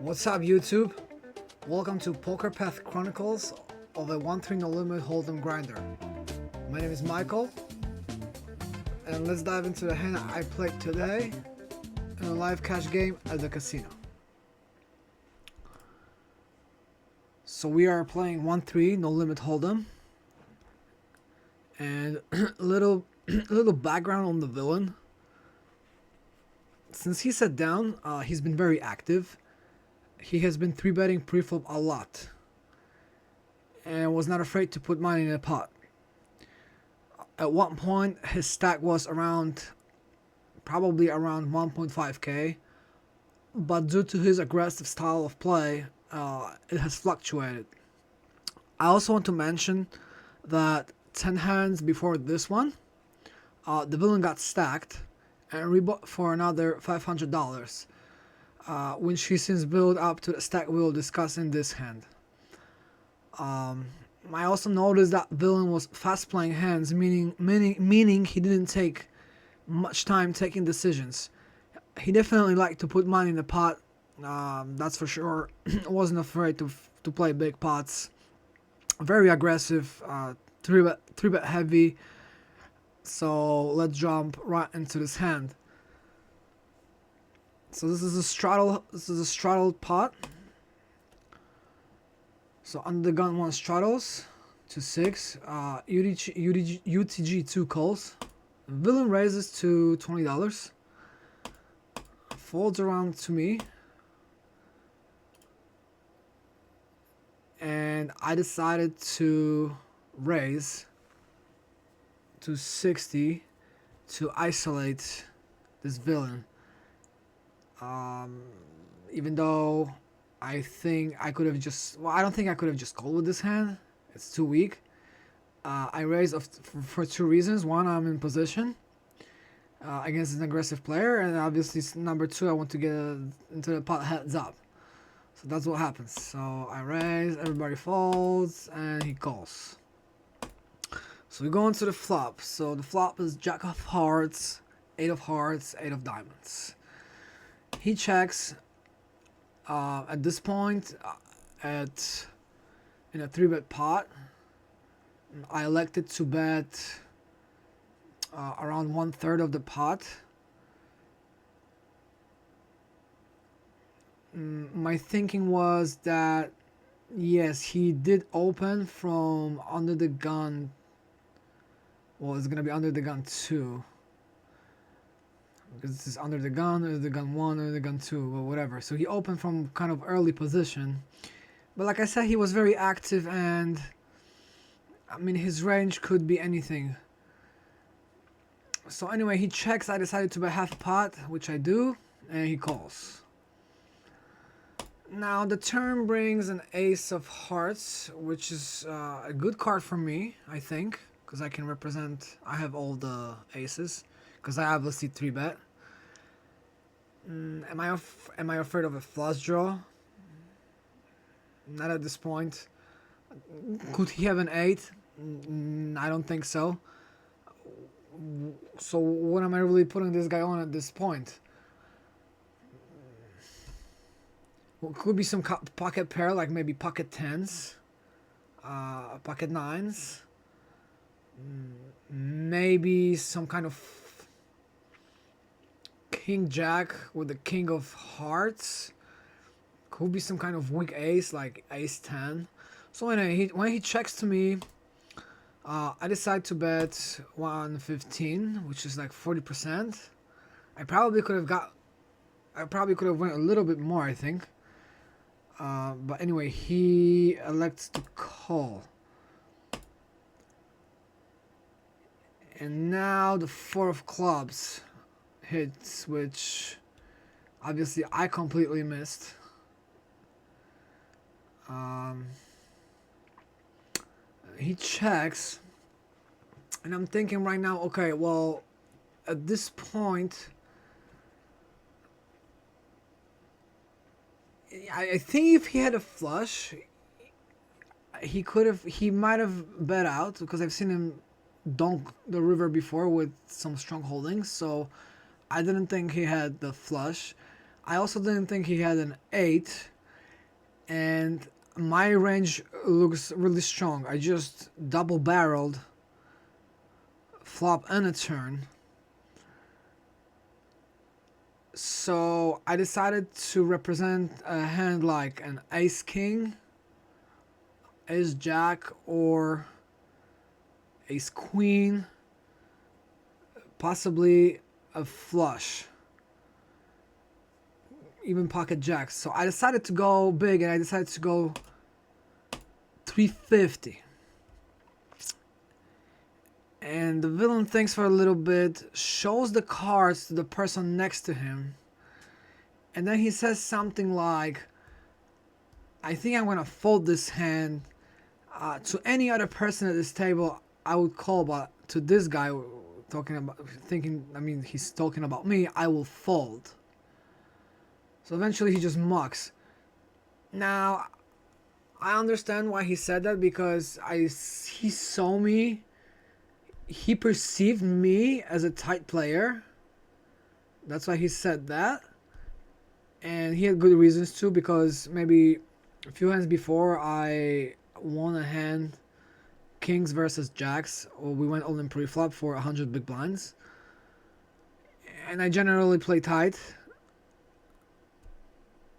What's up, YouTube? Welcome to Poker Path Chronicles of a 1-3 no limit hold'em grinder. My name is Michael, and let's dive into the hand I played today in a live cash game at the casino. So we are playing 1-3 no limit hold'em, and a little background on the villain. Since he sat down, he's been very active. He has been 3-betting pre-flop a lot and was not afraid to put money in a pot. At one point, his stack was probably around 1.5k, but due to his aggressive style of play, it has fluctuated. I also want to mention that 10 hands before this one, the villain got stacked and rebought for another $500. Which he since built up to the stack we'll discuss in this hand. I also noticed that villain was fast playing hands, meaning he didn't take much time taking decisions. He definitely liked to put money in the pot, that's for sure. Wasn't afraid to play big pots. Very aggressive, 3-bet heavy. So let's jump right into this hand. So this is a straddled pot. So under the gun 1 straddles to 6. UTG 2 calls. Villain raises to $20. Folds around to me. And I decided to raise to 60 to isolate this villain. Even though I think I could have I don't think I could have just called with this hand. It's too weak. I raised for 2 reasons. One, I'm in position against an aggressive player, and obviously number 2, I want to get into the pot heads up. So that's what happens. So I raise, everybody folds, and he calls. So we go into the flop. So the flop is Jack of Hearts, 8 of Hearts, 8 of Diamonds. He checks at this point in a 3-bet pot. I elected to bet around 1/3 of the pot. My thinking was that yes, he did open from under the gun. Well, it's gonna be under the gun 2. Because this is under the gun 1, under the gun 2, or whatever. So he opened from kind of early position. But like I said, he was very active, and I mean, his range could be anything. So anyway, he checks. I decided to bet half a pot, which I do, and he calls. Now the turn brings an Ace of Hearts, which is a good card for me, I think, because I can represent. I have all the aces. Because I obviously 3-bet. Am I afraid of a flush draw? Not at this point. Could he have an 8? I don't think so. So what am I really putting this guy on at this point? Well, could be some pocket pair, like maybe pocket 10s, pocket 9s. Maybe some kind of King Jack with the King of Hearts. Could be some kind of weak ace like Ace 10. So anyway, when he checks to me, I decide to bet 115, which is like 40%. I probably could have went a little bit more, I think. But anyway, he elects to call. And now the 4 of clubs hits, which obviously I completely missed. He checks, and I'm thinking right now, okay, well, at this point, I think if he had a flush, he might have bet out, because I've seen him donk the river before with some strong holdings, so I didn't think he had the flush. I also didn't think he had an 8, and my range looks really strong. I just double barreled flop and a turn. So I decided to represent a hand like an ace king, ace jack, or ace queen, possibly a flush, even pocket jacks. So I decided to go big, and I decided to go 350. And the villain thinks for a little bit, shows the cards to the person next to him, and then he says something like, I think I'm gonna fold this hand. To any other person at this table I would call, but to this guy he's talking about me, I will fold. So eventually he just mucks. Now I understand why he said that, because he saw me, he perceived me as a tight player. That's why he said that. And he had good reasons too, because maybe a few hands before I won a hand, kings versus jacks, or we went all in pre-flop for 100 big blinds. And I generally play tight.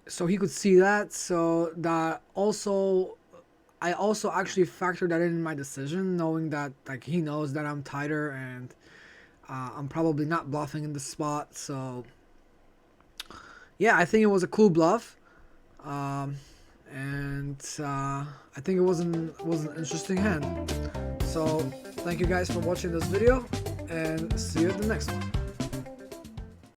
So he could see that. So that also, I also actually factored that in my decision, knowing that like he knows that I'm tighter, and I'm probably not bluffing in the spot. So yeah, I think it was a cool bluff, and I think it was an interesting hand. So thank you guys for watching this video, and see you at the next one.